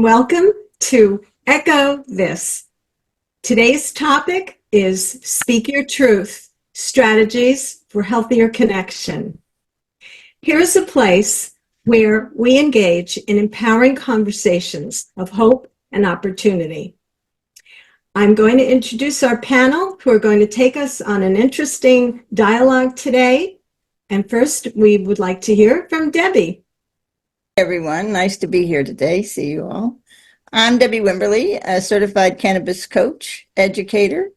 welcome to Echo This. Today's topic is Speak Your Truth, Strategies for Healthier Connection. Here's a place where we engage in empowering conversations of hope and opportunity. I'm going to introduce our panel who are going to take us on an interesting dialogue today. And first, we would like to hear from Debi. Everyone, nice to be here today. See you all. I'm Debi Wimberley, a certified cannabis coach, educator,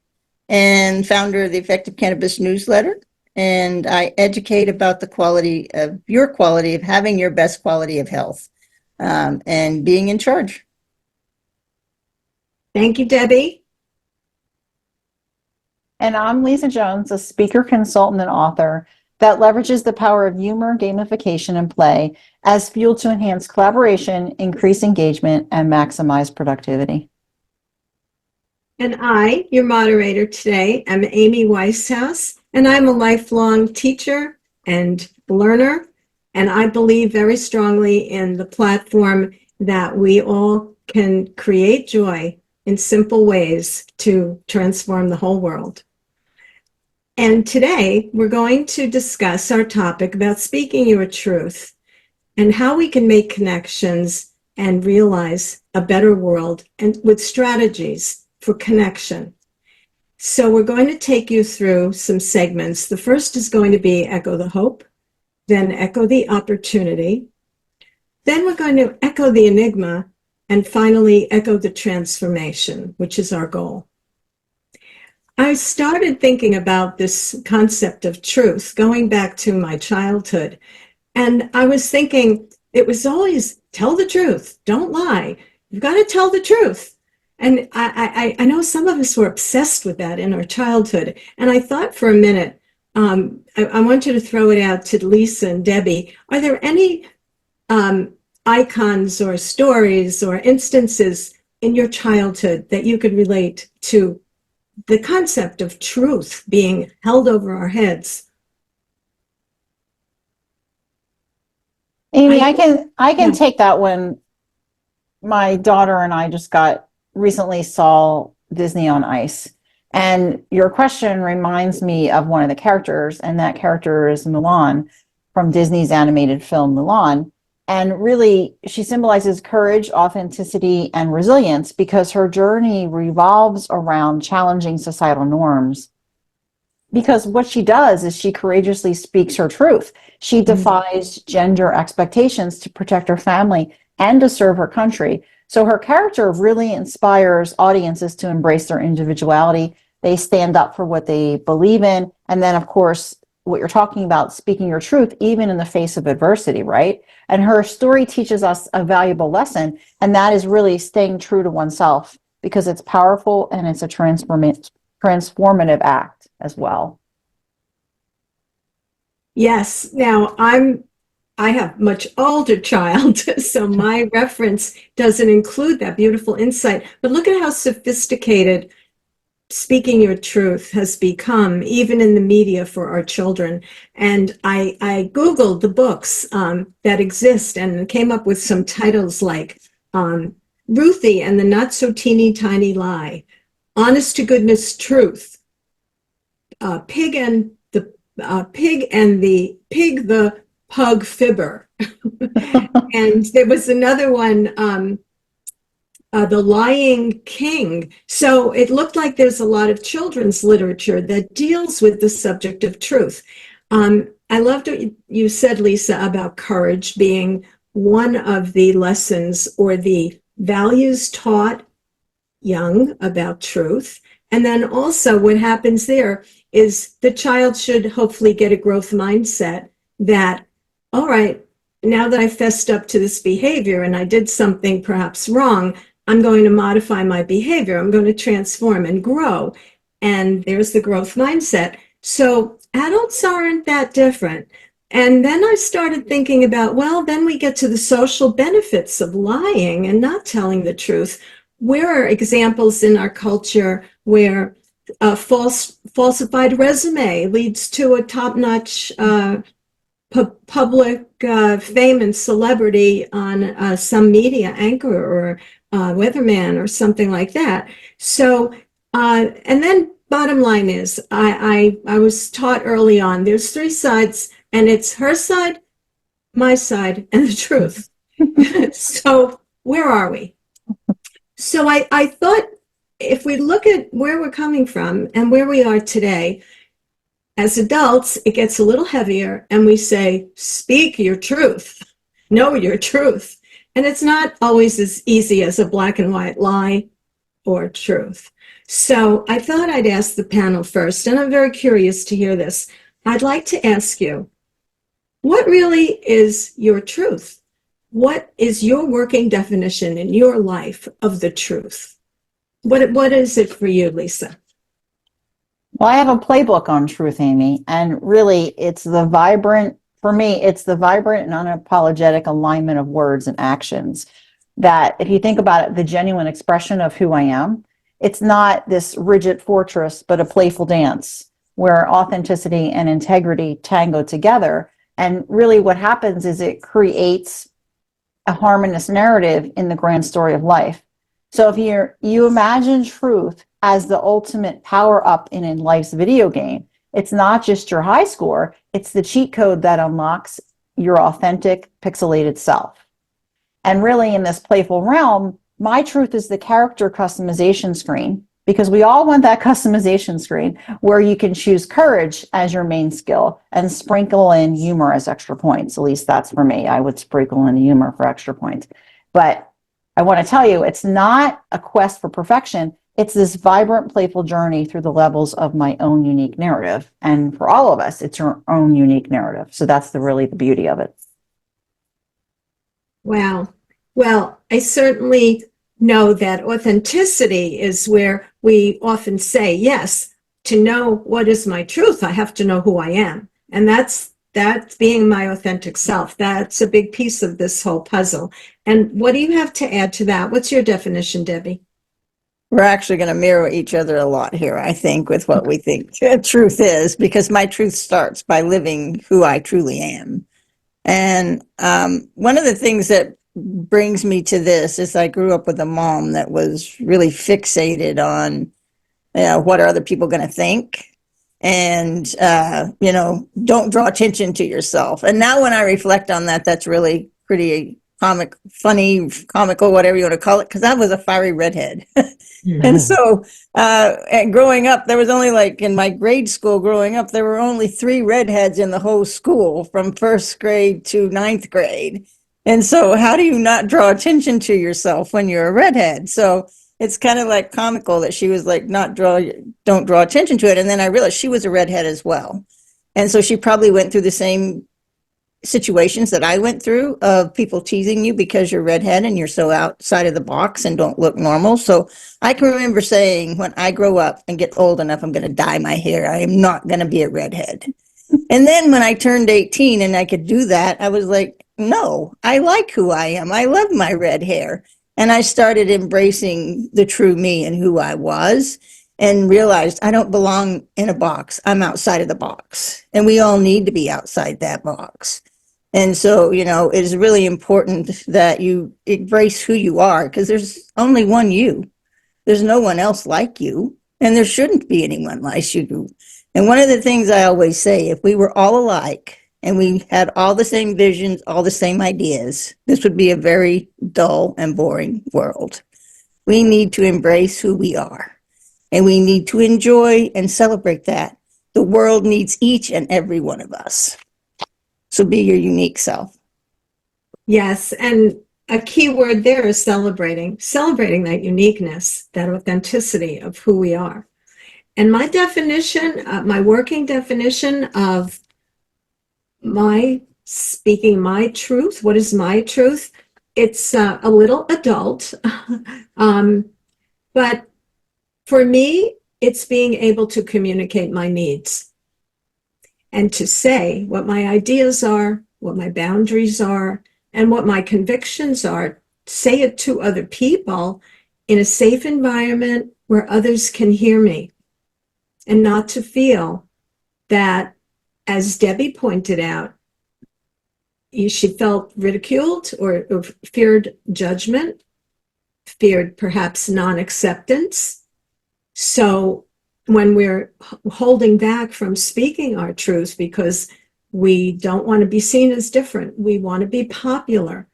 and founder of the Effective Cannabis newsletter. And I educate about the quality of having your best quality of health and being in charge. Thank you, Debi. And I'm Lisa Jones, a speaker, consultant, and author that leverages the power of humor, gamification, and play as fuel to enhance collaboration, increase engagement, and maximize productivity. And I, your moderator today, am Amy Weishaus, and I'm a lifelong teacher and learner, and I believe very strongly in the platform that we all can create joy in simple ways to transform the whole world. And today, we're going to discuss our topic about speaking your truth and how we can make connections and realize a better world and with strategies for connection. So we're going to take you through some segments. The first is going to be Echo the Hope, then Echo the Opportunity. Then we're going to echo the enigma, and finally echo the transformation, which is our goal. I started thinking about this concept of truth going back to my childhood. And I was thinking it was always tell the truth, don't lie. You've got to tell the truth. And I know some of us were obsessed with that in our childhood. And I thought for a minute, I want you to throw it out to Lisa and Debi. Are there any icons or stories or instances in your childhood that you could relate to the concept of truth being held over our heads? Amy, I can take that one. My daughter and I just recently saw Disney on Ice. And your question reminds me of one of the characters, and that character is Mulan from Disney's animated film Mulan. And really, she symbolizes courage, authenticity, and resilience because her journey revolves around challenging societal norms. Because what she does is she courageously speaks her truth. She defies gender expectations to protect her family and to serve her country. So her character really inspires audiences to embrace their individuality. They stand up for what they believe in. And then, of course, what you're talking about, speaking your truth, even in the face of adversity, right? And her story teaches us a valuable lesson, and that is really staying true to oneself because it's powerful and it's a transformative act as well. Yes. Now, I have much older child, so my reference doesn't include that beautiful insight. But look at how sophisticated speaking your truth has become, even in the media for our children. And I Googled the books that exist and came up with some titles like Ruthie and the Not So Teeny Tiny Lie, Honest to Goodness Truth, Pig the Pug Fibber. And there was another one, The Lying King. So it looked like there's a lot of children's literature that deals with the subject of truth. I loved what you said, Lisa, about courage being one of the lessons or the values taught young about truth. And then also what happens there is the child should hopefully get a growth mindset that, all right, now that I fessed up to this behavior and I did something perhaps wrong, I'm going to modify my behavior. I'm going to transform and grow. And there's the growth mindset. So adults aren't that different. And then I started thinking about, well, then we get to the social benefits of lying and not telling the truth. Where are examples in our culture where a falsified resume leads to a top-notch public fame and celebrity on some media anchor or weatherman or something like that. So, and then bottom line is, I was taught early on, there's three sides, and it's her side, my side, and the truth. So where are we? So I thought if we look at where we're coming from and where we are today, as adults, it gets a little heavier and we say, speak your truth, know your truth. And it's not always as easy as a black and white lie or truth. So I thought I'd ask the panel first, and I'm very curious to hear this. I'd like to ask you, what really is your truth? What is your working definition in your life of the truth? What is it for you, Lisa? Well, I have a playbook on truth, Amy, and really it's the vibrant, for me, it's the vibrant and unapologetic alignment of words and actions that, if you think about it, the genuine expression of who I am, it's not this rigid fortress, but a playful dance where authenticity and integrity tango together. And really what happens is it creates a harmonious narrative in the grand story of life. So if you imagine truth as the ultimate power up in life's video game, it's not just your high score, it's the cheat code that unlocks your authentic pixelated self. And really in this playful realm, my truth is the character customization screen, because we all want that customization screen where you can choose courage as your main skill and sprinkle in humor as extra points. At least that's for me. I would sprinkle in humor for extra points. But I want to tell you, it's not a quest for perfection. It's this vibrant, playful journey through the levels of my own unique narrative. And for all of us, it's your own unique narrative. So that's really the beauty of it. Wow. Well, I certainly know that authenticity is where we often say, yes, to know what is my truth, I have to know who I am. And that's being my authentic self. That's a big piece of this whole puzzle. And what do you have to add to that? What's your definition, Debbie? We're actually going to mirror each other a lot here, I think, with what we think truth is, because my truth starts by living who I truly am. And one of the things that brings me to this is I grew up with a mom that was really fixated on, what are other people going to think? And, don't draw attention to yourself. And now when I reflect on that, that's really pretty comical, whatever you want to call it, because I was a fiery redhead. And so, and growing up, there was only in my grade school growing up, there were only 3 redheads in the whole school from 1st grade to 9th grade. And so how do you not draw attention to yourself when you're a redhead? So it's kind of comical that she was don't draw attention to it. And then I realized she was a redhead as well. And so she probably went through the same situations that I went through of people teasing you because you're redhead and you're so outside of the box and don't look normal. So I can remember saying, when I grow up and get old enough, I'm going to dye my hair. I am not going to be a redhead. And then when I turned 18 and I could do that, I was like, no, I like who I am. I love my red hair. And I started embracing the true me and who I was, and realized I don't belong in a box. I'm outside of the box. And we all need to be outside that box. And so, it is really important that you embrace who you are, because there's only one you. There's no one else like you, and there shouldn't be anyone like you. And one of the things I always say, if we were all alike and we had all the same visions, all the same ideas, this would be a very dull and boring world. We need to embrace who we are, and we need to enjoy and celebrate that. The world needs each and every one of us. So be your unique self. Yes, and a key word there is celebrating that uniqueness, that authenticity of who we are. And my definition, my working definition of my speaking my truth, what is my truth? It's a little adult, but for me, it's being able to communicate my needs and to say what my ideas are, what my boundaries are, and what my convictions are. Say it to other people in a safe environment where others can hear me, and not to feel that, as Debbie pointed out, she felt ridiculed or feared judgment. feared perhaps non-acceptance. So when we're holding back from speaking our truth because we don't want to be seen as different, we want to be popular.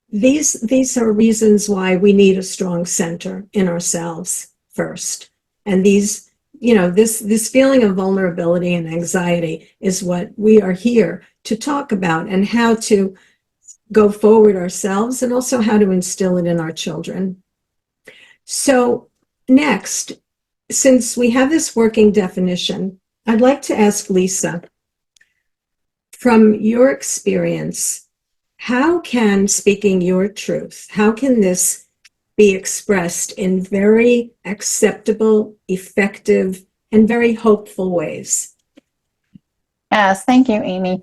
These are reasons why we need a strong center in ourselves first. And this feeling of vulnerability and anxiety is what we are here to talk about, and how to go forward ourselves, and also how to instill it in our children. So next, since we have this working definition, I'd like to ask Lisa, from your experience, how can speaking your truth, how can this be expressed in very acceptable, effective, and very hopeful ways? Yes, thank you, Amy.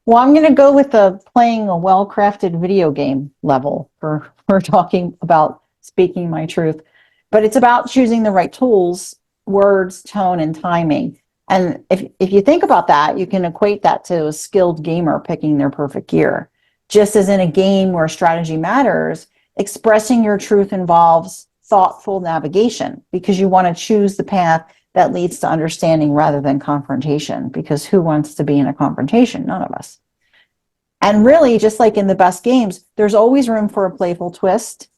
Well, I'm going to go with the playing a well-crafted video game level for talking about speaking my truth. But it's about choosing the right tools, words, tone, and timing. And if you think about that, you can equate that to a skilled gamer picking their perfect gear. Just as in a game where strategy matters, expressing your truth involves thoughtful navigation, because you want to choose the path that leads to understanding rather than confrontation, because who wants to be in a confrontation? None of us. And really, just like in the best games, there's always room for a playful twist,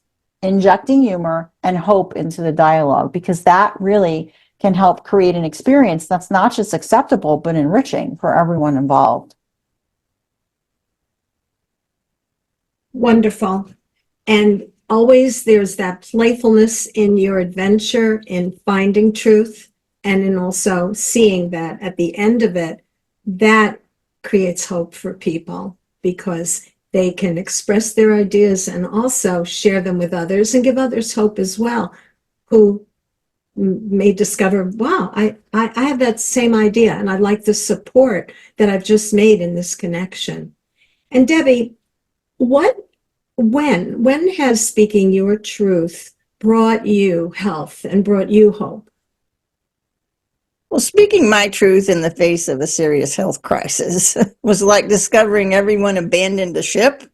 injecting humor and hope into the dialogue, because that really can help create an experience that's not just acceptable, but enriching for everyone involved. Wonderful. And always there's that playfulness in your adventure in finding truth, and in also seeing that at the end of it, that creates hope for people, because they can express their ideas and also share them with others and give others hope as well, who may discover, wow, I have that same idea, and I like the support that I've just made in this connection. And Debbie, when has speaking your truth brought you health and brought you hope? Well, speaking my truth in the face of a serious health crisis was like discovering everyone abandoned the ship,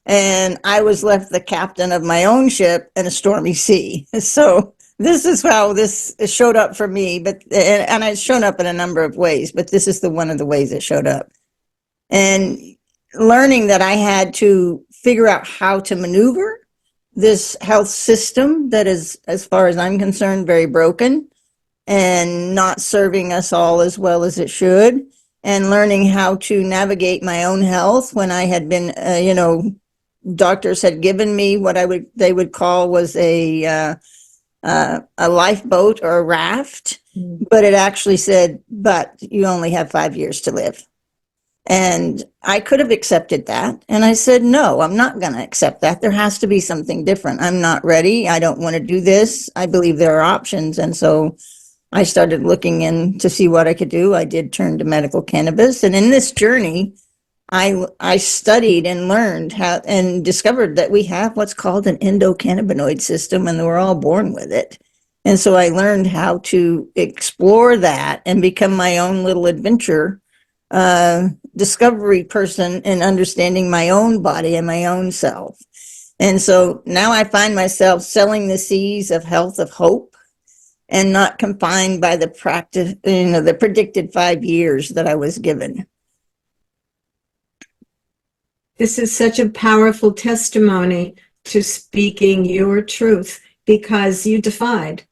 and I was left the captain of my own ship in a stormy sea. So this is how this showed up for me, and it's shown up in a number of ways, but this is one of the ways it showed up. And learning that I had to figure out how to maneuver this health system that is, as far as I'm concerned, very broken and not serving us all as well as it should, and learning how to navigate my own health when I had been, doctors had given me what they would call was a lifeboat or a raft, but it actually said, but you only have 5 years to live. And I could have accepted that. And I said, no, I'm not going to accept that. There has to be something different. I'm not ready. I don't want to do this. I believe there are options. And so I started looking in to see what I could do. I did turn to medical cannabis. And in this journey, I studied and learned how and discovered that we have what's called an endocannabinoid system, and we're all born with it. And so I learned how to explore that and become my own little adventure discovery person in understanding my own body and my own self. And so now I find myself selling the seas of health, of hope, and not confined by the practice, the predicted 5 years that I was given. This is such a powerful testimony to speaking your truth, because you defied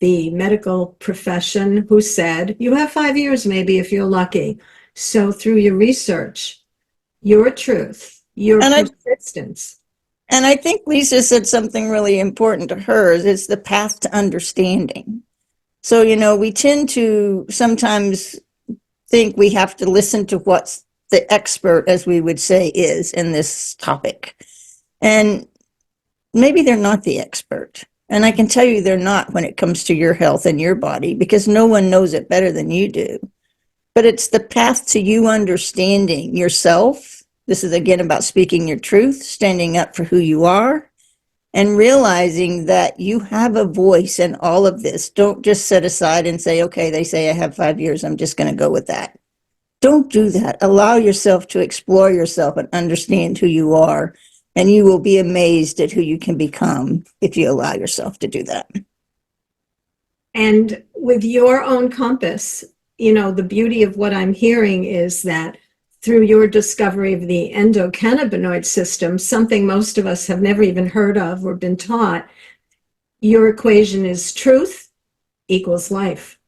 the medical profession, who said, you have 5 years maybe if you're lucky. So through your research, your truth, your persistence. And I think Lisa said something really important to her, is it's the path to understanding. So, we tend to sometimes think we have to listen to what the expert, as we would say, is in this topic. And maybe they're not the expert. And I can tell you they're not when it comes to your health and your body, because no one knows it better than you do. But it's the path to you understanding yourself. This is again about speaking your truth, standing up for who you are, and realizing that you have a voice in all of this. Don't just set aside and say, okay, they say I have 5 years, I'm just going to go with that. Don't do that. Allow yourself to explore yourself and understand who you are, And you will be amazed at who you can become if you allow yourself to do that. And with your own compass, the beauty of what I'm hearing is that through your discovery of the endocannabinoid system, something most of us have never even heard of or been taught, your equation is truth equals life.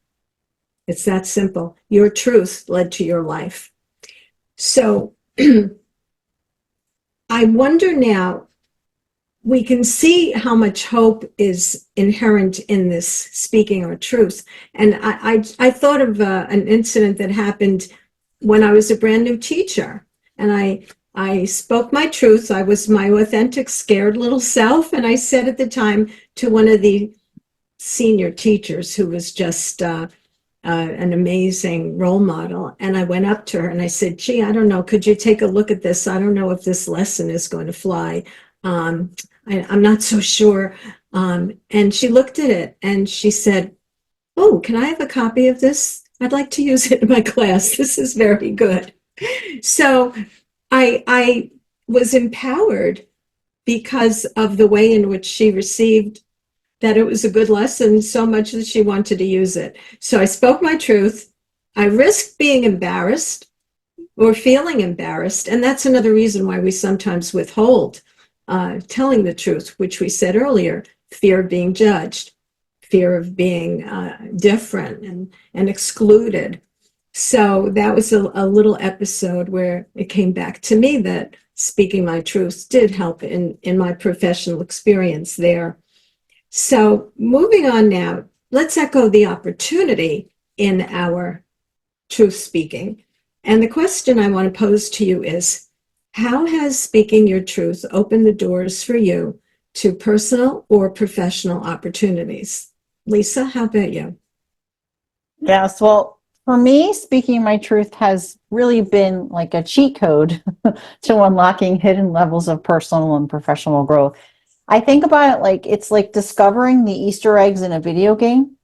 It's that simple. Your truth led to your life. So I wonder now, we can see how much hope is inherent in this speaking our truth. And I thought of an incident that happened when I was a brand new teacher. And I spoke my truth. I was my authentic, scared little self. And I said at the time to one of the senior teachers who was just an amazing role model. And I went up to her and I said, gee, I don't know, could you take a look at this? I don't know if this lesson is going to fly. I'm not so sure. And she looked at it and she said, oh, can I have a copy of this? I'd like to use it in my class. This is very good. So I was empowered because of the way in which she received that it was a good lesson so much that she wanted to use it. So I spoke my truth. I risked being embarrassed or feeling embarrassed. And that's another reason why we sometimes withhold telling the truth, which we said earlier, fear of being judged, fear of being different and excluded. So that was a little episode where it came back to me that speaking my truth did help in my professional experience there. So moving on now, let's echo the opportunity in our truth speaking. And the question I want to pose to you is, how has speaking your truth opened the doors for you to personal or professional opportunities? Lisa, how about you? Yes, well, for me, speaking my truth has really been like a cheat code to unlocking hidden levels of personal and professional growth. I think about it like it's like discovering the Easter eggs in a video game.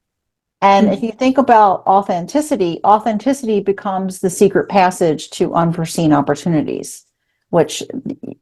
And if you think about authenticity, authenticity becomes the secret passage to unforeseen opportunities, which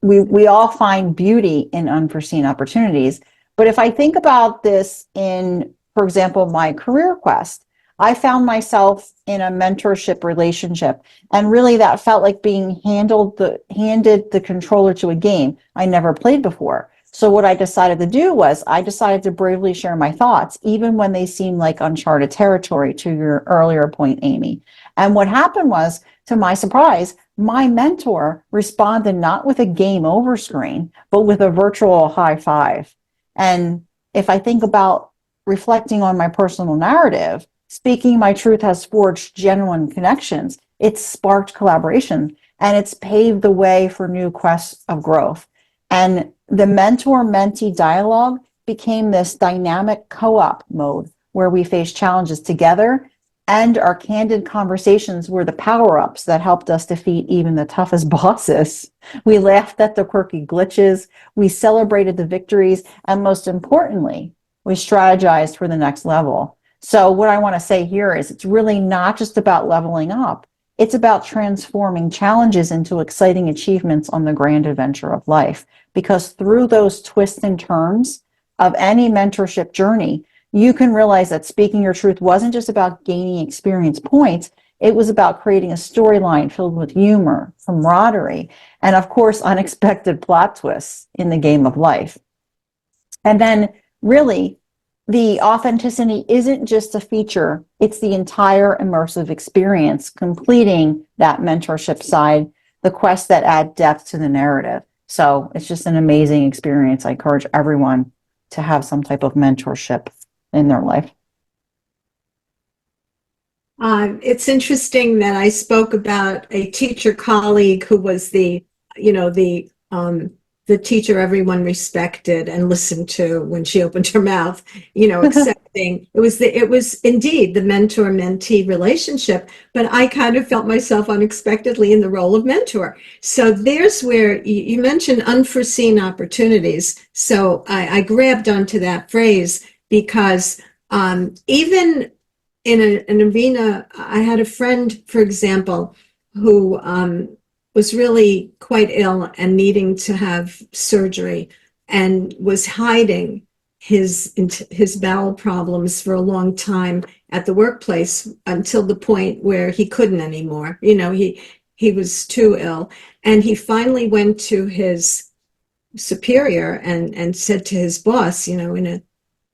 we all find beauty in unforeseen opportunities. But if I think about this in, for example, my career quest, I found myself in a mentorship relationship, and really that felt like being handed the controller to a game I never played before. So what I decided to do was I decided to bravely share my thoughts, even when they seemed like uncharted territory, to your earlier point, Amy. And what happened was, to my surprise, my mentor responded not with a game over screen, but with a virtual high five. And if I think about reflecting on my personal narrative, speaking my truth has forged genuine connections. It's sparked collaboration, and it's paved the way for new quests of growth. And the mentor-mentee dialogue became this dynamic co-op mode where we face challenges together, and our candid conversations were the power-ups that helped us defeat even the toughest bosses. We laughed at the quirky glitches, we celebrated the victories, and most importantly, we strategized for the next level. So what I want to say here is it's really not just about leveling up. It's about transforming challenges into exciting achievements on the grand adventure of life. Because through those twists and turns of any mentorship journey, you can realize that speaking your truth wasn't just about gaining experience points. It was about creating a storyline filled with humor, camaraderie, and of course, unexpected plot twists in the game of life. And then really, the authenticity isn't just a feature, it's the entire immersive experience, completing that mentorship side, the quests that add depth to the narrative. So it's just an amazing experience. I encourage everyone to have some type of mentorship in their life. It's interesting that I spoke about a teacher colleague who was the teacher everyone respected and listened to when she opened her mouth, accepting. It was indeed the mentor-mentee relationship, but I kind of felt myself unexpectedly in the role of mentor. So there's where you mentioned unforeseen opportunities. So I grabbed onto that phrase because even in an arena, I had a friend, for example, who was really quite ill and needing to have surgery, and was hiding his bowel problems for a long time at the workplace until the point where he couldn't anymore. He was too ill, and he finally went to his superior and said to his boss, in a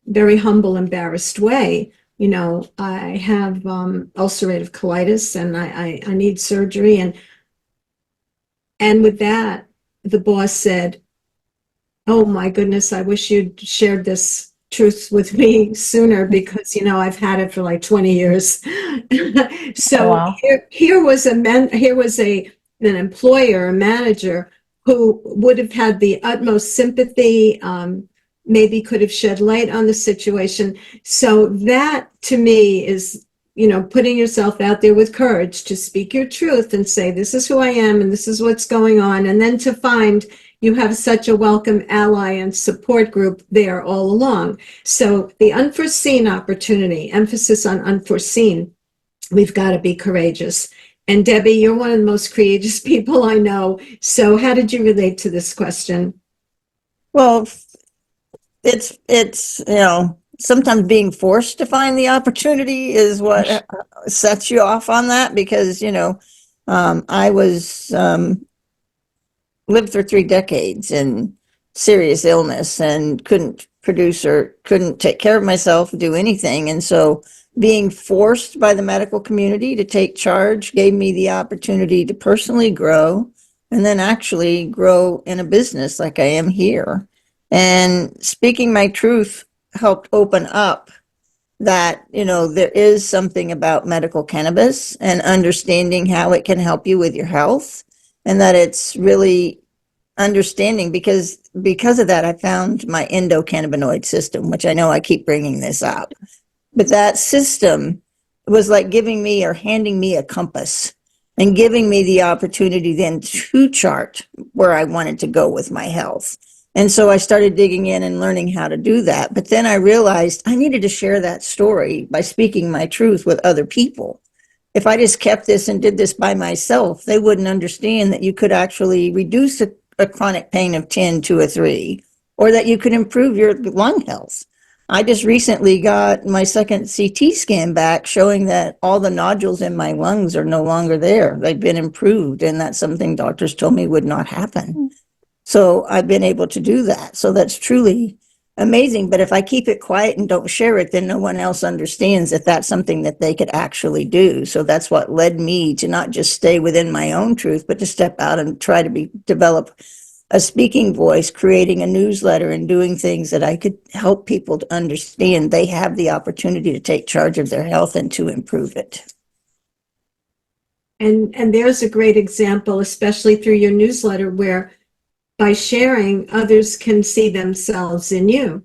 very humble, embarrassed way, I have ulcerative colitis, and I need surgery. And with that, the boss said, "Oh my goodness, I wish you'd shared this truth with me sooner, because I've had it for like 20 years." Oh, So wow. here was an employer, a manager, who would have had the utmost sympathy, maybe could have shed light on the situation. So that, to me, is putting yourself out there with courage to speak your truth and say, "This is who I am and this is what's going on," and then to find you have such a welcome ally and support group there all along. So the unforeseen opportunity, emphasis on unforeseen, we've got to be courageous. And Debbie, you're one of the most courageous people I know. So how did you relate to this question? Well, it's sometimes being forced to find the opportunity is what sets you off on that, because I was lived for 3 decades in serious illness and couldn't produce or couldn't take care of myself, do anything. And so being forced by the medical community to take charge gave me the opportunity to personally grow, and then actually grow in a business like I am here. And speaking my truth helped open up that, there is something about medical cannabis and understanding how it can help you with your health, and that it's really understanding, because of that, I found my endocannabinoid system, which I know I keep bringing this up. But that system was like giving me or handing me a compass and giving me the opportunity then to chart where I wanted to go with my health. And so I started digging in and learning how to do that. But then I realized I needed to share that story by speaking my truth with other people. If I just kept this and did this by myself, they wouldn't understand that you could actually reduce a chronic pain of 10 to a 3, or that you could improve your lung health. I just recently got my second CT scan back showing that all the nodules in my lungs are no longer there. They've been improved, and that's something doctors told me would not happen. So I've been able to do that. So that's truly amazing. But if I keep it quiet and don't share it, then no one else understands that that's something that they could actually do. So that's what led me to not just stay within my own truth, but to step out and try to develop a speaking voice, creating a newsletter, and doing things that I could help people to understand they have the opportunity to take charge of their health and to improve it. And there's a great example, especially through your newsletter, where by sharing, others can see themselves in you,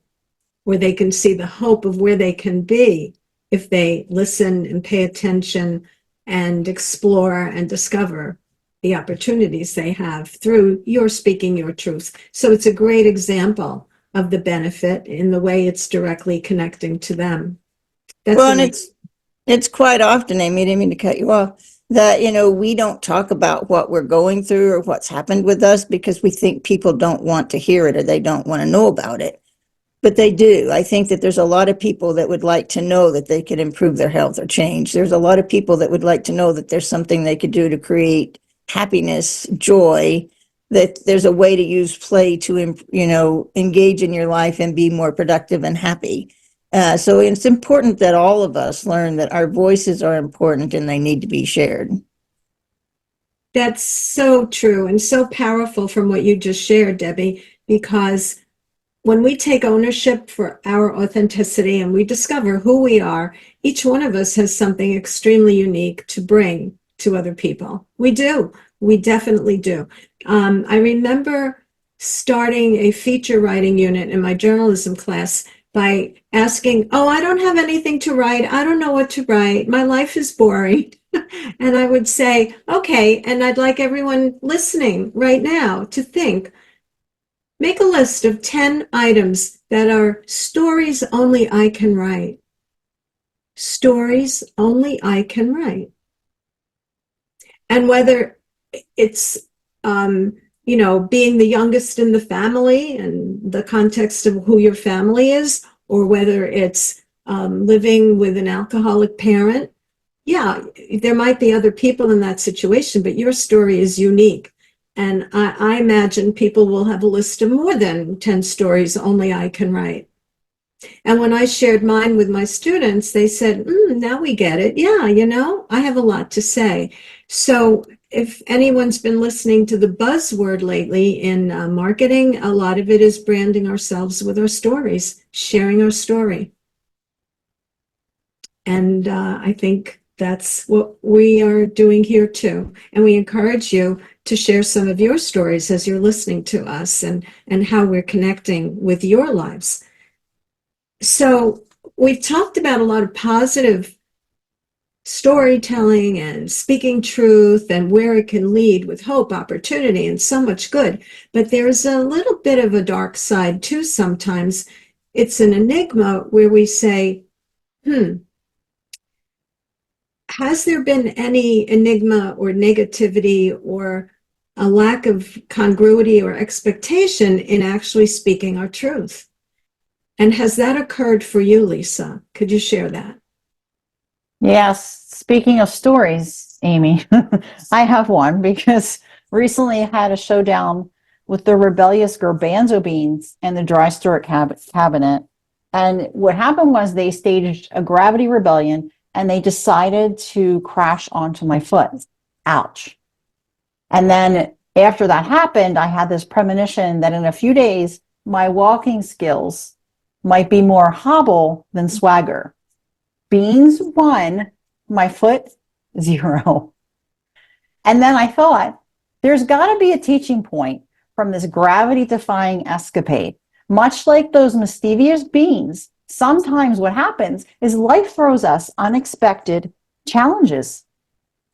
where they can see the hope of where they can be if they listen and pay attention and explore and discover the opportunities they have through your speaking your truth. So it's a great example of the benefit in the way it's directly connecting to them. That's well, and it's quite often, Amy, I didn't mean to cut you off, that, we don't talk about what we're going through or what's happened with us because we think people don't want to hear it or they don't want to know about it. But they do. I think that there's a lot of people that would like to know that they could improve their health or change. There's a lot of people that would like to know that there's something they could do to create happiness, joy, that there's a way to use play to, engage in your life and be more productive and happy. So it's important that all of us learn that our voices are important and they need to be shared. That's so true and so powerful from what you just shared, Debbie, because when we take ownership for our authenticity and we discover who we are, each one of us has something extremely unique to bring to other people. We do. We definitely do. I remember starting a feature writing unit in my journalism class by asking, "Oh, I don't have anything to write. I don't know what to write. My life is boring." And I would say, "Okay," and I'd like everyone listening right now to think, make a list of 10 items that are stories only I can write. Stories only I can write. And whether it's being the youngest in the family and the context of who your family is, or whether it's living with an alcoholic parent. Yeah, there might be other people in that situation, but your story is unique. And I imagine people will have a list of more than 10 stories only I can write. And when I shared mine with my students, they said, now we get it. Yeah, I have a lot to say. So if anyone's been listening to the buzzword lately in marketing, a lot of it is branding ourselves with our stories, sharing our story. And I think that's what we are doing here too. And we encourage you to share some of your stories as you're listening to us and how we're connecting with your lives. So we've talked about a lot of positive storytelling and speaking truth and where it can lead with hope, opportunity, and so much good. But there's a little bit of a dark side too sometimes. It's an enigma where we say, has there been any enigma or negativity or a lack of congruity or expectation in actually speaking our truth? And has that occurred for you, Lisa? Could you share that? Yes. Speaking of stories, Amy, I have one because recently I had a showdown with the rebellious garbanzo beans and the dry storage cabinet. And what happened was they staged a gravity rebellion and they decided to crash onto my foot. Ouch. And then after that happened, I had this premonition that in a few days, my walking skills might be more hobble than swagger. Beans 1, my foot 0. And then I thought, there's got to be a teaching point from this gravity-defying escapade. Much like those mischievous beans, sometimes what happens is life throws us unexpected challenges.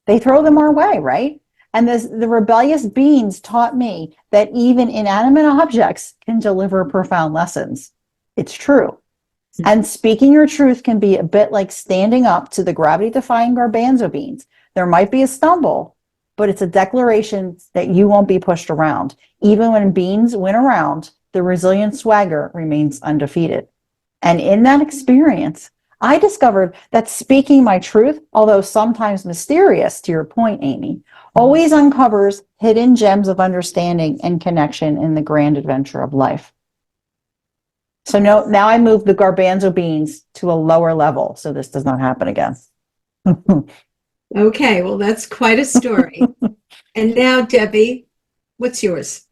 They throw them our way, right? And the rebellious beans taught me that even inanimate objects can deliver profound lessons. It's true. And speaking your truth can be a bit like standing up to the gravity-defying garbanzo beans. There might be a stumble, but it's a declaration that you won't be pushed around. Even when beans win around, the resilient swagger remains undefeated. And in that experience, I discovered that speaking my truth, although sometimes mysterious, to your point, Amy, always uncovers hidden gems of understanding and connection in the grand adventure of life. So now I moved the garbanzo beans to a lower level, so this does not happen again. Okay, well, that's quite a story. And now, Debbie, what's yours?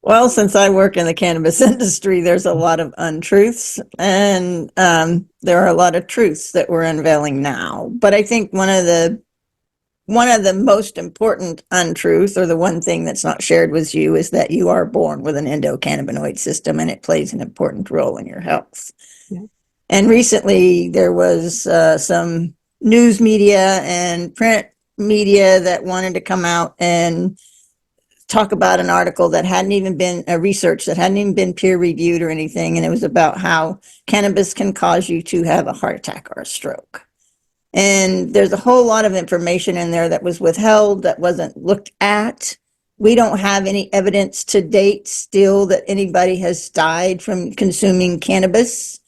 Well, since I work in the cannabis industry, there's a lot of untruths, and there are a lot of truths that we're unveiling now. But I think one of the most important untruth, or the one thing that's not shared with you, is that you are born with an endocannabinoid system, and it plays an important role in your health. Yeah. And recently, there was some news media and print media that wanted to come out and talk about an article that hadn't even been research that hadn't even been peer reviewed or anything. And it was about how cannabis can cause you to have a heart attack or a stroke. And there's a whole lot of information in there that was withheld, that wasn't looked at. We don't have any evidence to date still that anybody has died from consuming cannabis.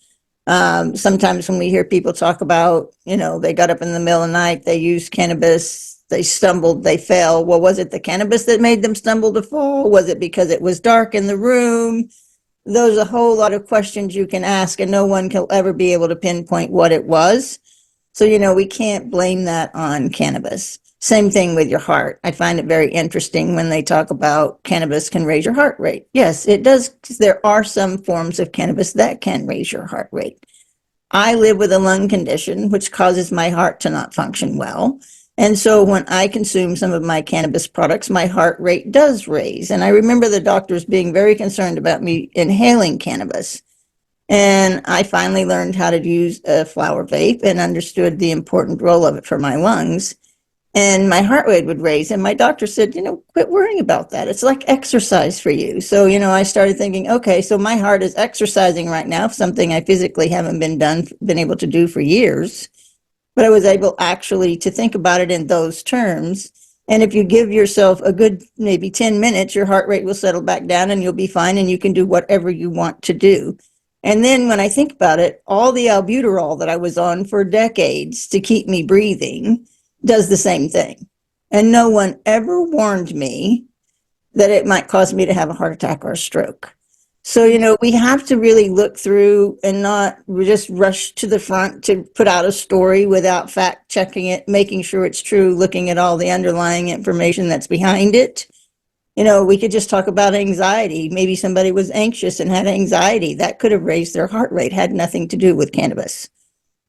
Sometimes when we hear people talk about, they got up in the middle of the night, they used cannabis, they stumbled, they fell. Well, was it the cannabis that made them stumble to fall? Was it because it was dark in the room? There's a whole lot of questions you can ask, and no one can ever be able to pinpoint what it was. So, we can't blame that on cannabis. Same thing with your heart. I find it very interesting when they talk about cannabis can raise your heart rate. Yes, it does. There are some forms of cannabis that can raise your heart rate. I live with a lung condition, which causes my heart to not function well. And so when I consume some of my cannabis products, my heart rate does raise. And I remember the doctors being very concerned about me inhaling cannabis. And I finally learned how to use a flower vape and understood the important role of it for my lungs. And my heart rate would raise. And my doctor said, quit worrying about that. It's like exercise for you. So, I started thinking, okay, so my heart is exercising right now, something I physically haven't been able to do for years. But I was able actually to think about it in those terms. And if you give yourself a good maybe 10 minutes, your heart rate will settle back down and you'll be fine and you can do whatever you want to do. And then when I think about it, all the albuterol that I was on for decades to keep me breathing does the same thing. And no one ever warned me that it might cause me to have a heart attack or a stroke. So, we have to really look through and not just rush to the front to put out a story without fact checking it, making sure it's true, looking at all the underlying information that's behind it. We could just talk about anxiety. Maybe somebody was anxious and had anxiety. That could have raised their heart rate, had nothing to do with cannabis.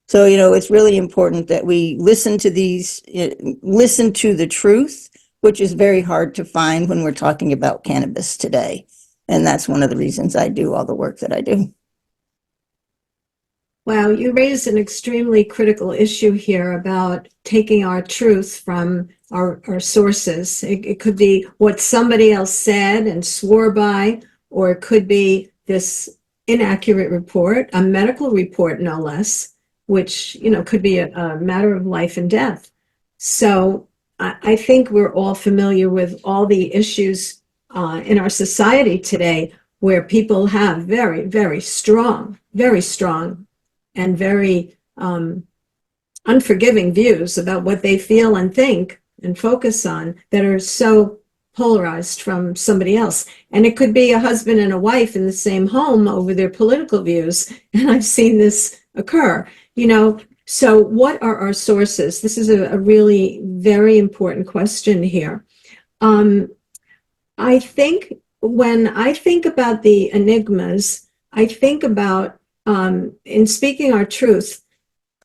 So, it's really important that we listen to the truth, which is very hard to find when we're talking about cannabis today. And that's one of the reasons I do all the work that I do. Wow, you raise an extremely critical issue here about taking our truth from our sources. It could be what somebody else said and swore by, or it could be this inaccurate report, a medical report no less, which, could be a matter of life and death. So I think we're all familiar with all the issues in our society today where people have very, very strong and very unforgiving views about what they feel and think and focus on that are so polarized from somebody else. And it could be a husband and a wife in the same home over their political views. And I've seen this occur, So what are our sources? This is a really very important question here. I think when I think about the enigmas, I think about, in speaking our truth,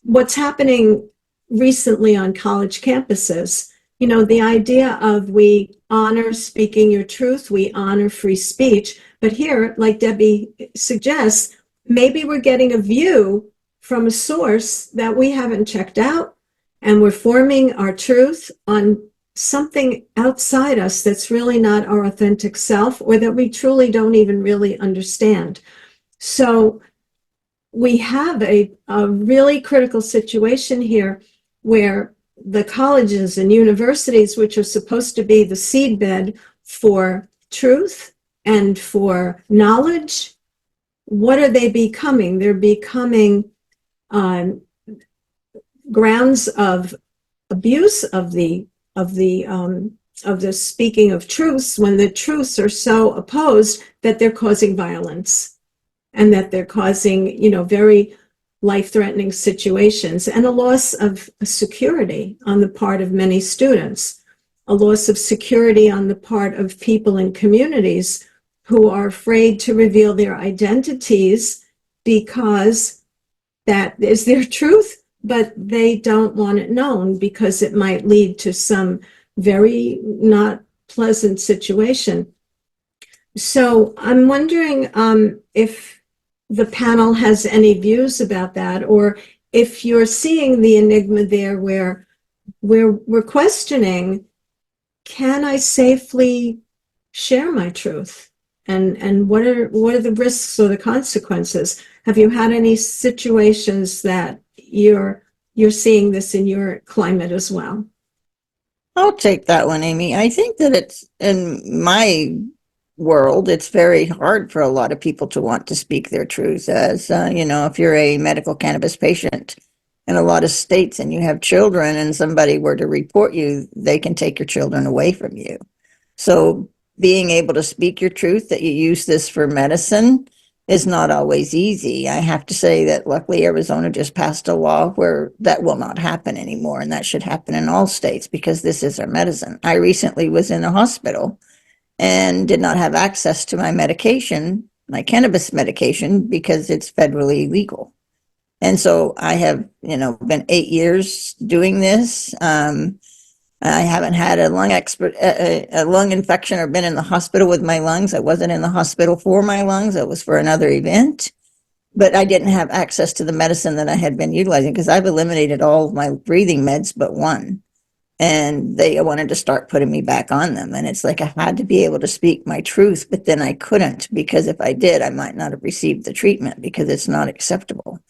what's happening recently on college campuses. The idea of we honor speaking your truth, we honor free speech. But here, like Debbie suggests, maybe we're getting a view from a source that we haven't checked out, and we're forming our truth on something outside us that's really not our authentic self, or that we truly don't even really understand. So we have a really critical situation here where the colleges and universities, which are supposed to be the seedbed for truth and for knowledge, what are they becoming? They're becoming grounds of abuse of the speaking of truths, when the truths are so opposed that they're causing violence and that they're causing, very life-threatening situations, and a loss of security on the part of many students, a loss of security on the part of people in communities who are afraid to reveal their identities because that is their truth, but they don't want it known because it might lead to some very not pleasant situation. So I'm wondering if the panel has any views about that, or if you're seeing the enigma there where we're questioning, can I safely share my truth? And what are the risks or the consequences? Have you had any situations that you're seeing this in your climate as well? I'll take that one, Amy. I think that it's in my world, it's very hard for a lot of people to want to speak their truth. As if you're a medical cannabis patient in a lot of states and you have children and somebody were to report you, they can take your children away from you. So being able to speak your truth, that you use this for medicine, is not always easy. I have to say that luckily Arizona just passed a law where that will not happen anymore, and that should happen in all states because this is our medicine. I recently was in a hospital and did not have access to my medication, my cannabis medication, because it's federally illegal. And so I have, been 8 years doing this. I haven't had a lung infection or been in the hospital with my lungs. I wasn't in the hospital for my lungs. It was for another event. But I didn't have access to the medicine that I had been utilizing because I've eliminated all of my breathing meds but one. And they wanted to start putting me back on them. And it's like I had to be able to speak my truth, but then I couldn't, because if I did, I might not have received the treatment because it's not acceptable.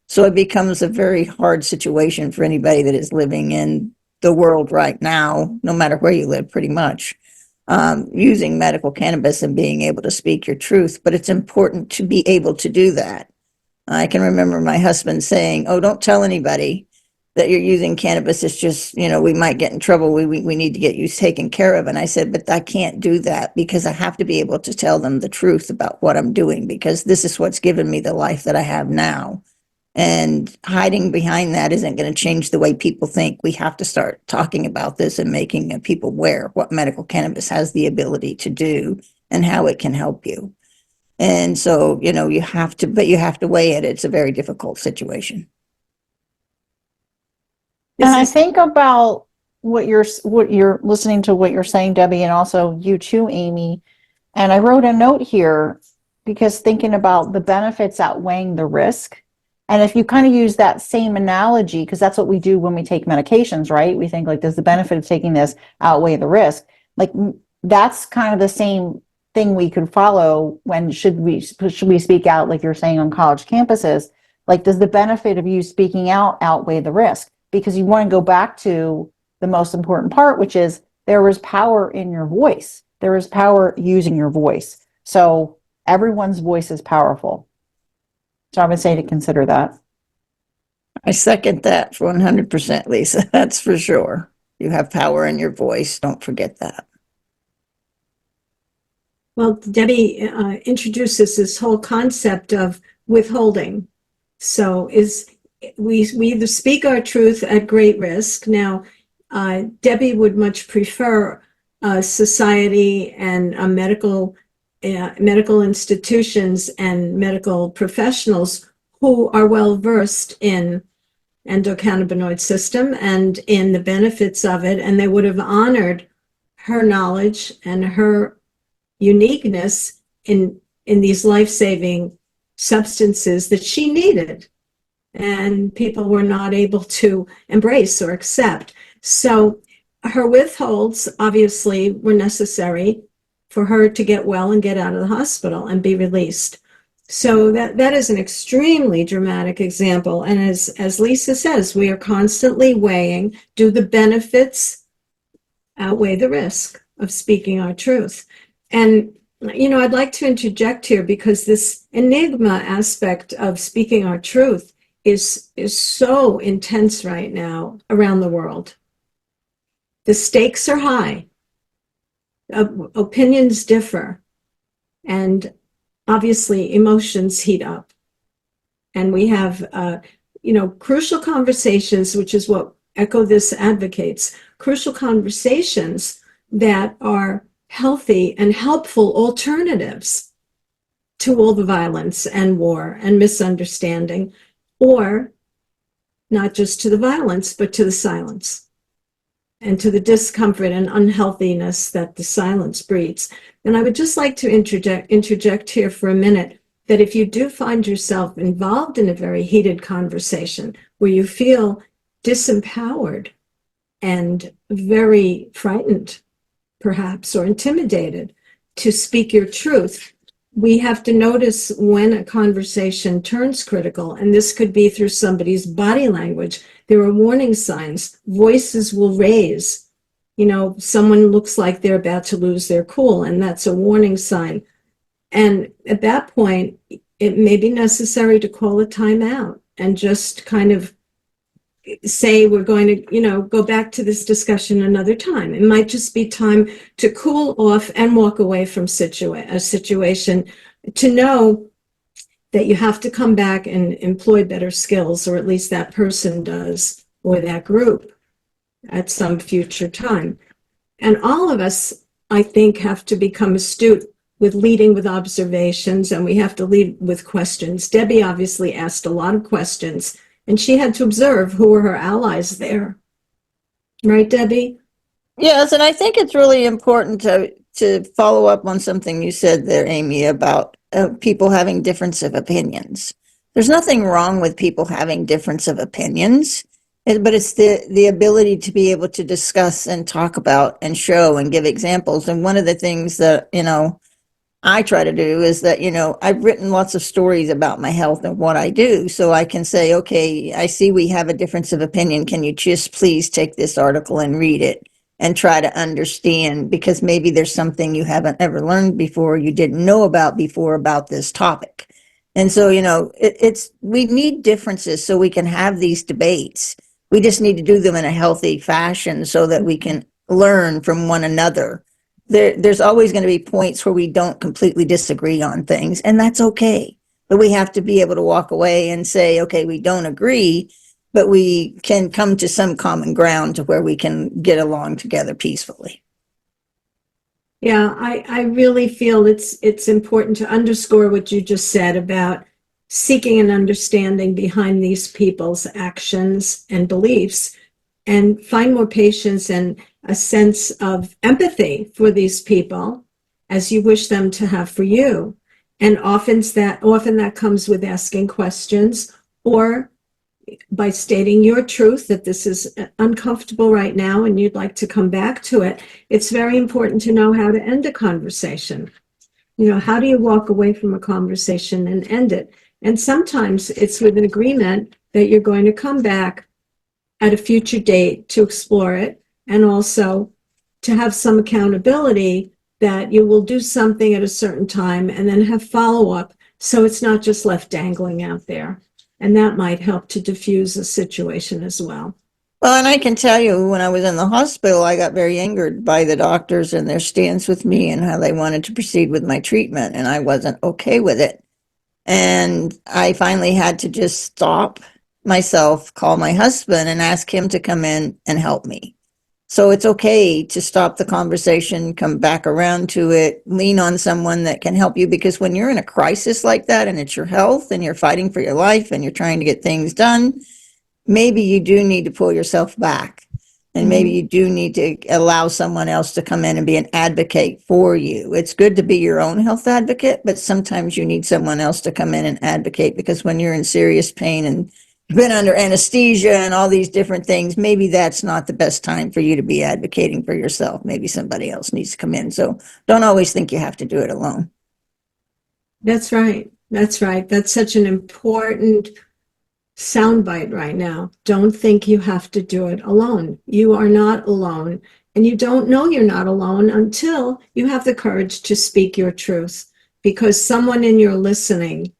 So it becomes a very hard situation for anybody that is living in the world right now, no matter where you live, pretty much, using medical cannabis and being able to speak your truth. But it's important to be able to do that. I can remember my husband saying, "Oh, don't tell anybody that you're using cannabis. It's just, we might get in trouble. We need to get you taken care of." And I said, "But I can't do that because I have to be able to tell them the truth about what I'm doing, because this is what's given me the life that I have now. And hiding behind that isn't going to change the way people think. We have to start talking about this and making people aware what medical cannabis has the ability to do and how it can help you." And so, you have to weigh it. It's a very difficult situation. And I think about what you're listening to, what you're saying, Debbie, and also you too, Amy. And I wrote a note here because thinking about the benefits outweighing the risk. And if you kind of use that same analogy, because that's what we do when we take medications, right? We think like, does the benefit of taking this outweigh the risk? Like that's kind of the same thing we could follow when should we speak out, like you're saying, on college campuses. Like, does the benefit of you speaking out outweigh the risk? Because you want to go back to the most important part, which is there is power in your voice. There is power using your voice. So everyone's voice is powerful. So I would say to consider that. I second that for 100%, Lisa. That's for sure. You have power in your voice. Don't forget that. Well, Debbie introduces this whole concept of withholding. So we either speak our truth at great risk. Now, Debbie would much prefer society and medical institutions and medical professionals who are well versed in endocannabinoid system and in the benefits of it, and they would have honored her knowledge and her uniqueness in these life-saving substances that she needed, and people were not able to embrace or accept. So her withholds obviously were necessary for her to get well and get out of the hospital and be released. So that is an extremely dramatic example. And as Lisa says, we are constantly weighing, do the benefits outweigh the risk of speaking our truth? And, I'd like to interject here because this enigma aspect of speaking our truth is so intense right now around the world. The stakes are high. Opinions differ. And obviously emotions heat up. And we have, crucial conversations, which is what Echo This advocates, crucial conversations that are healthy and helpful alternatives to all the violence and war and misunderstanding, or not just to the violence, but to the silence and to the discomfort and unhealthiness that the silence breeds. And I would just like to interject here for a minute that if you do find yourself involved in a very heated conversation where you feel disempowered and very frightened, perhaps, or intimidated to speak your truth, we have to notice when a conversation turns critical, and this could be through somebody's body language. There are warning signs. Voices will raise. Someone looks like they're about to lose their cool, and that's a warning sign. And at that point, it may be necessary to call a timeout and just kind of say we're going to, go back to this discussion another time. It might just be time to cool off and walk away from a situation, to know that you have to come back and employ better skills, or at least that person does, or that group at some future time. And all of us, I think, have to become astute with leading with observations, and we have to lead with questions. Debbie obviously asked a lot of questions, and she had to observe who were her allies there. Right, Debbie? Yes, and I think it's really important to follow up on something you said there, Amy, about people having difference of opinions. There's nothing wrong with people having difference of opinions, but it's the ability to be able to discuss and talk about and show and give examples. And one of the things that, I try to do is that, I've written lots of stories about my health and what I do. So I can say, okay, I see we have a difference of opinion. Can you just please take this article and read it and try to understand? Because maybe there's something you haven't ever learned before, you didn't know about before about this topic. And so, we need differences so we can have these debates. We just need to do them in a healthy fashion so that we can learn from one another. There's always going to be points where we don't completely disagree on things, and that's okay. But we have to be able to walk away and say, okay, we don't agree, but we can come to some common ground to where we can get along together peacefully. Yeah, I really feel it's important to underscore what you just said about seeking an understanding behind these people's actions and beliefs, and find more patience and a sense of empathy for these people as you wish them to have for you. And often that comes with asking questions, or by stating your truth, that this is uncomfortable right now and you'd like to come back to it. It's very important to know how to end a conversation. How do you walk away from a conversation and end it? And sometimes it's with an agreement that you're going to come back at a future date to explore it, and also to have some accountability that you will do something at a certain time and then have follow-up, so it's not just left dangling out there. And that might help to diffuse a situation as well. Well, and I can tell you, when I was in the hospital, I got very angered by the doctors and their stance with me and how they wanted to proceed with my treatment, and I wasn't okay with it. And I finally had to just stop myself, call my husband, and ask him to come in and help me. So it's okay to stop the conversation, come back around to it, lean on someone that can help you, because when you're in a crisis like that and it's your health and you're fighting for your life and you're trying to get things done, maybe you do need to pull yourself back, and maybe you do need to allow someone else to come in and be an advocate for you. It's good to be your own health advocate, but sometimes you need someone else to come in and advocate, because when you're in serious pain and been under anesthesia and all these different things, maybe that's not the best time for you to be advocating for yourself. Maybe somebody else needs to come in. So don't always think you have to do it alone. That's right. That's right. That's such an important soundbite right now. Don't think you have to do it alone. You are not alone. And you don't know you're not alone until you have the courage to speak your truth, because someone in your listening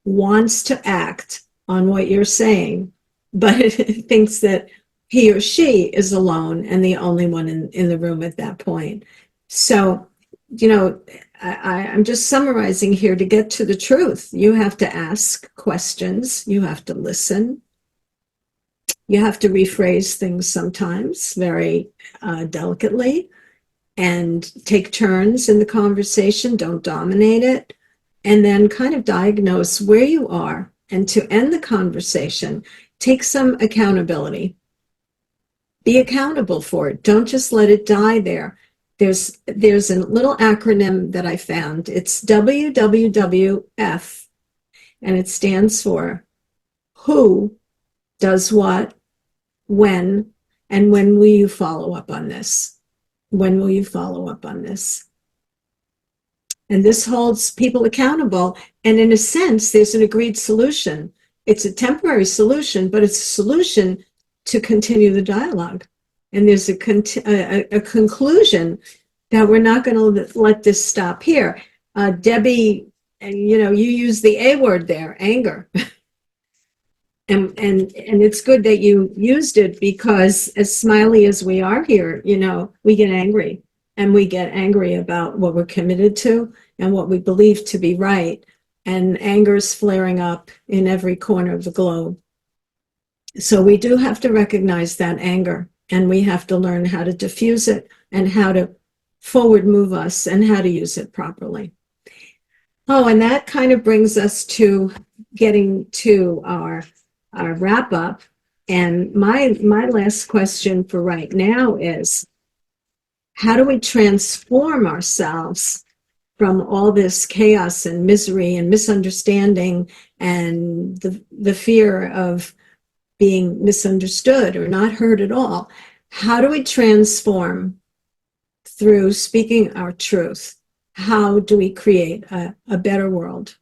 wants to act on what you're saying, but thinks that he or she is alone and the only one in the room at that point. So, I'm just summarizing here. To get to the truth, you have to ask questions, you have to listen, you have to rephrase things sometimes very delicately, and take turns in the conversation. Don't dominate it, and then kind of diagnose where you are. And to end the conversation, take some accountability. Be accountable for it. Don't just let it die there. There's a little acronym that I found. It's WWWF, and it stands for who does what, when, and when will you follow up on this? When will you follow up on this? And this holds people accountable. And in a sense, there's an agreed solution. It's a temporary solution, but it's a solution to continue the dialogue. And there's a conclusion that we're not going to let this stop here. Debbie, you use the A word there, anger. And it's good that you used it, because as smiley as we are here, we get angry. And we get angry about what we're committed to and what we believe to be right. And anger is flaring up in every corner of the globe. So we do have to recognize that anger, and we have to learn how to diffuse it and how to forward move us and how to use it properly. Oh, and that kind of brings us to getting to our wrap up. And my last question for right now is, how do we transform ourselves from all this chaos and misery and misunderstanding and the fear of being misunderstood or not heard at all? How do we transform through speaking our truth how do we create a better world?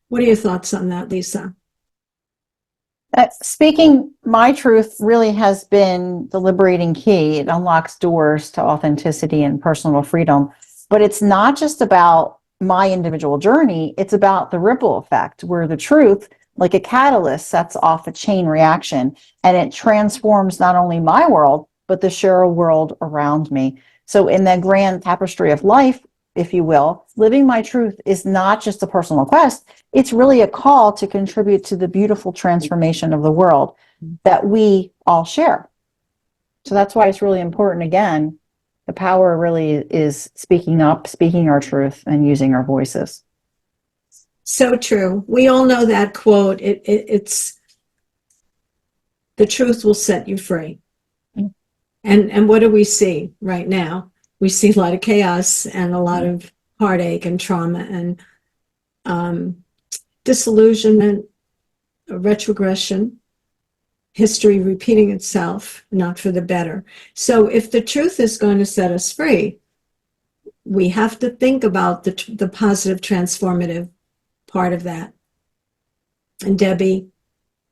What are your thoughts on that, Lisa? Speaking my truth really has been the liberating key. It unlocks doors to authenticity and personal freedom. But it's not just about my individual journey, it's about the ripple effect, where the truth, like a catalyst, sets off a chain reaction and it transforms not only my world, but the sharer world around me. So, in the grand tapestry of life, if you will, living my truth is not just a personal quest, it's really a call to contribute to the beautiful transformation of the world that we all share. So that's why it's really important. Again, the power really is speaking up, speaking our truth, and using our voices. So true. We all know that quote. It's the truth will set you free. And what do we see right now? We see a lot of chaos and a lot of heartache and trauma and disillusionment, retrogression, history repeating itself, not for the better. So if the truth is going to set us free, we have to think about the positive, transformative part of that. And Debi,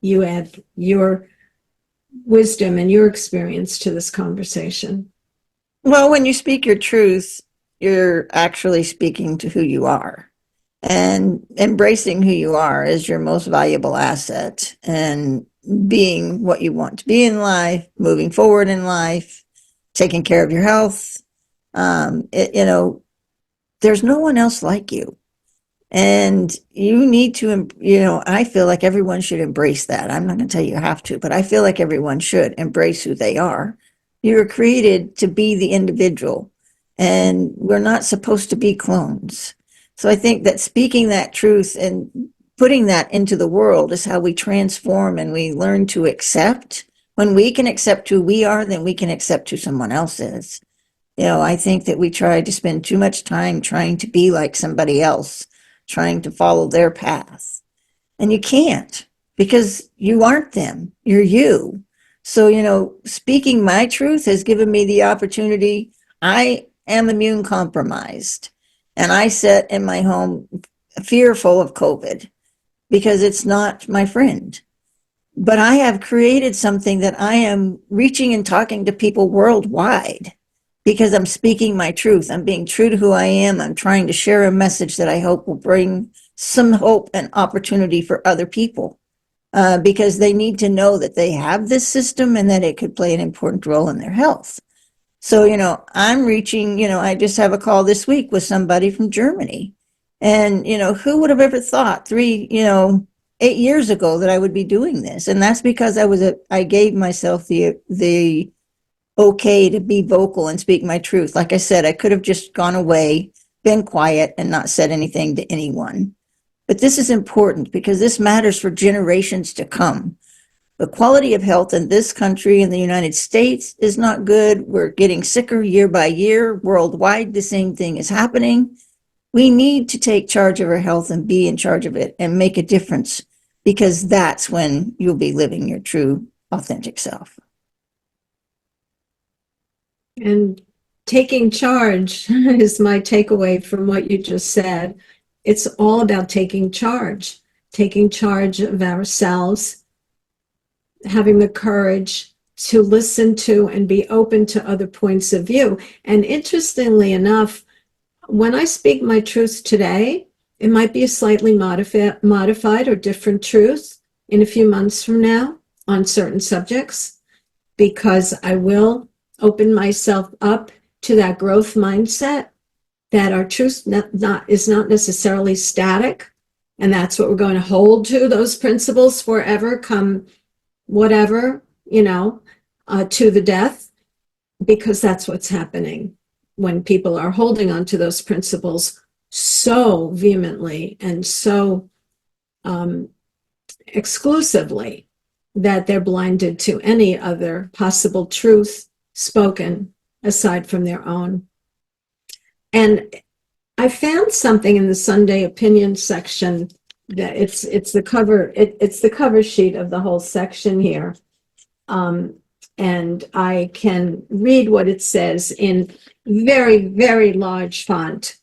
you add your wisdom and your experience to this conversation. Well, when you speak your truth, you're actually speaking to who you are. And embracing who you are is your most valuable asset, and being what you want to be in life, moving forward in life, taking care of your health. There's no one else like you. And you need to, I feel like everyone should embrace that. I'm not going to tell you have to, but I feel like everyone should embrace who they are. You were created to be the individual, and we're not supposed to be clones. So I think that speaking that truth and putting that into the world is how we transform and we learn to accept. When we can accept who we are, then we can accept who someone else is. I think that we try to spend too much time trying to be like somebody else, trying to follow their path. And you can't, because you aren't them, you're you. So, speaking my truth has given me the opportunity. I am immune compromised. And I sit in my home fearful of COVID because it's not my friend. But I have created something that I am reaching and talking to people worldwide because I'm speaking my truth. I'm being true to who I am. I'm trying to share a message that I hope will bring some hope and opportunity for other people because they need to know that they have this system and that it could play an important role in their health. So, I'm reaching, I just have a call this week with somebody from Germany. And, who would have ever thought 8 years ago that I would be doing this? And that's because I gave myself the okay to be vocal and speak my truth. Like I said, I could have just gone away, been quiet, and not said anything to anyone. But this is important because this matters for generations to come. The quality of health in this country, in the United States, is not good. We're getting sicker year by year. Worldwide, the same thing is happening. We need to take charge of our health and be in charge of it and make a difference, because that's when you'll be living your true, authentic self. And taking charge is my takeaway from what you just said. It's all about taking charge of ourselves, having the courage to listen to and be open to other points of view. And interestingly enough, when I speak my truth today, it might be a slightly modified or different truth in a few months from now on certain subjects, because I will open myself up to that growth mindset that our truth is not necessarily static. And that's what we're going to hold to, those principles forever, come whatever, to the death, because that's what's happening when people are holding on to those principles so vehemently and so exclusively that they're blinded to any other possible truth spoken aside from their own. And I found something in the Sunday opinion section that it's the cover sheet of the whole section here. and I can read what it says in very, very large font.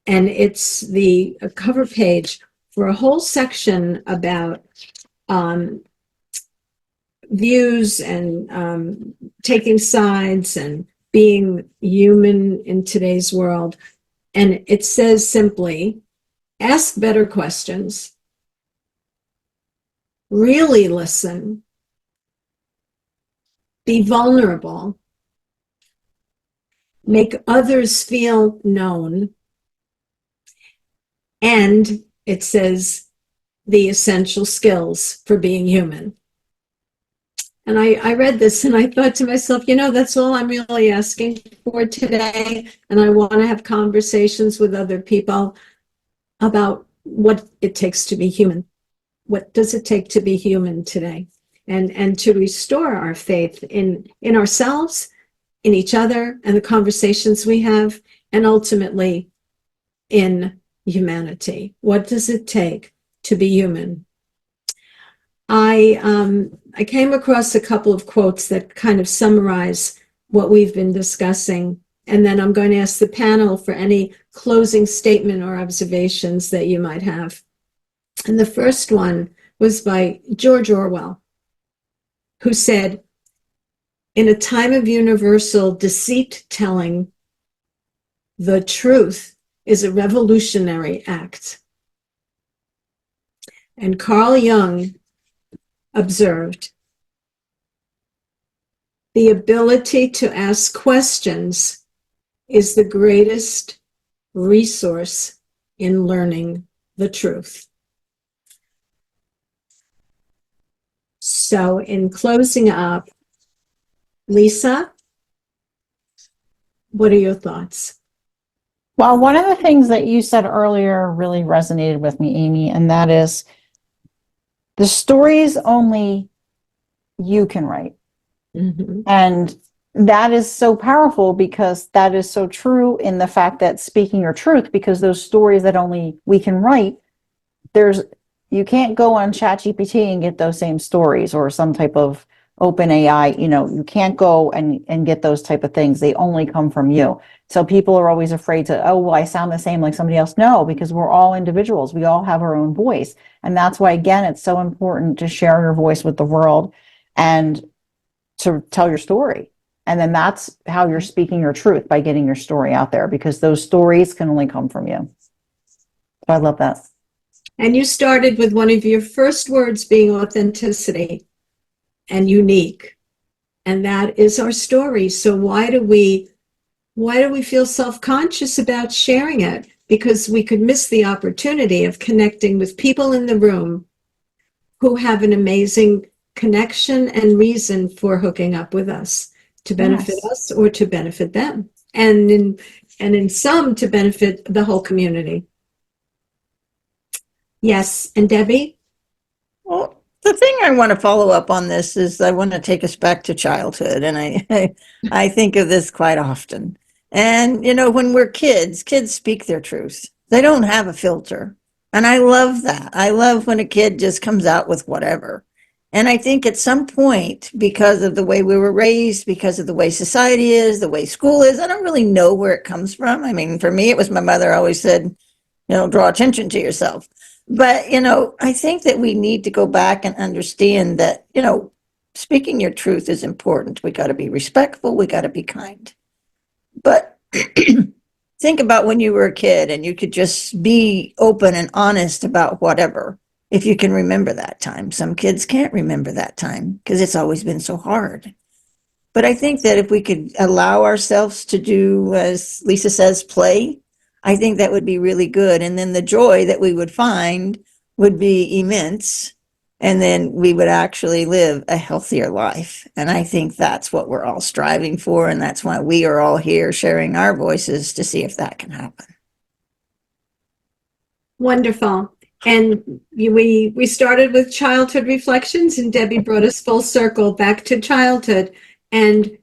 And it's the cover page for a whole section about views and taking sides and being human in today's world. And it says simply, ask better questions, really listen, be vulnerable, make others feel known, and it says the essential skills for being human. And I read this and I thought to myself, that's all I'm really asking for today. And I want to have conversations with other people about what it takes to be human. What does it take to be human today? And to restore our faith in ourselves, in each other, and the conversations we have, and ultimately in humanity. What does it take to be human? I came across a couple of quotes that kind of summarize what we've been discussing, and then I'm going to ask the panel for any closing statement or observations that you might have. And the first one was by George Orwell, who said, "In a time of universal deceit-telling, the truth is a revolutionary act." And Carl Jung observed, "The ability to ask questions is the greatest resource in learning the truth." So in closing up, Lisa, what are your thoughts? Well, one of the things that you said earlier really resonated with me, Amy, and that is the stories only you can write. Mm-hmm. And that is so powerful because that is so true in the fact that speaking your truth, because those stories that only we can write, you can't go on ChatGPT and get those same stories or some type of open AI, you can't go and get those type of things. They only come from you. So people are always afraid to, oh, well, I sound the same like somebody else. No, because we're all individuals. We all have our own voice. And that's why, again, it's so important to share your voice with the world and to tell your story. And then that's how you're speaking your truth, by getting your story out there, because those stories can only come from you. So I love that. And you started with one of your first words being authenticity and unique. And that is our story. So why do we feel self-conscious about sharing it? Because we could miss the opportunity of connecting with people in the room who have an amazing connection and reason for hooking up with us, to benefit us or to benefit them. And in some, to benefit the whole community. Yes, and Debbie? Well, the thing I want to follow up on this is I want to take us back to childhood, and I think of this quite often. And when we're kids speak their truth. They don't have a filter, and I love that. I love when a kid just comes out with whatever. And I think at some point, because of the way we were raised, because of the way society is, the way school is, I don't really know where it comes from. I mean, for me, it was my mother always said, draw attention to yourself. But, I think that we need to go back and understand that, speaking your truth is important. We got to be respectful. We got to be kind. But think about when you were a kid and you could just be open and honest about whatever, if you can remember that time. Some kids can't remember that time because it's always been so hard. But I think that if we could allow ourselves to do, as Lisa says, play, I think that would be really good. And then the joy that we would find would be immense. And then we would actually live a healthier life. And I think that's what we're all striving for. And that's why we are all here sharing our voices to see if that can happen. Wonderful. And we started with childhood reflections, and Debbie brought us full circle back to childhood. And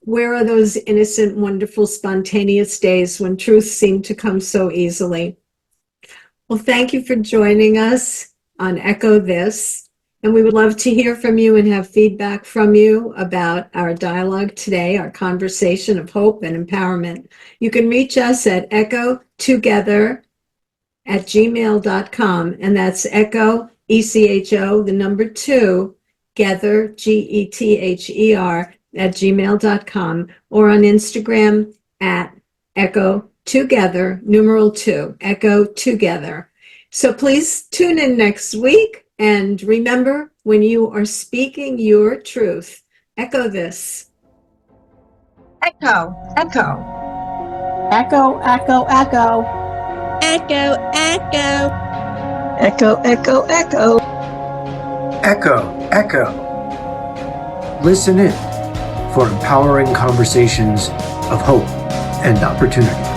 where are those innocent, wonderful, spontaneous days when truth seemed to come so easily? Well, thank you for joining us on Echo This. And we would love to hear from you and have feedback from you about our dialogue today, our conversation of hope and empowerment. You can reach us at echotogether@gmail.com, and that's echo, ECHO, the number 2, gether, GETHER, @gmail.com, or on Instagram at echo together, numeral 2, echo together. So please tune in next week. And remember, when you are speaking your truth, echo this. Echo, echo. Echo, echo, echo. Echo, echo. Echo, echo, echo. Echo, echo. Listen in for empowering conversations of hope and opportunity.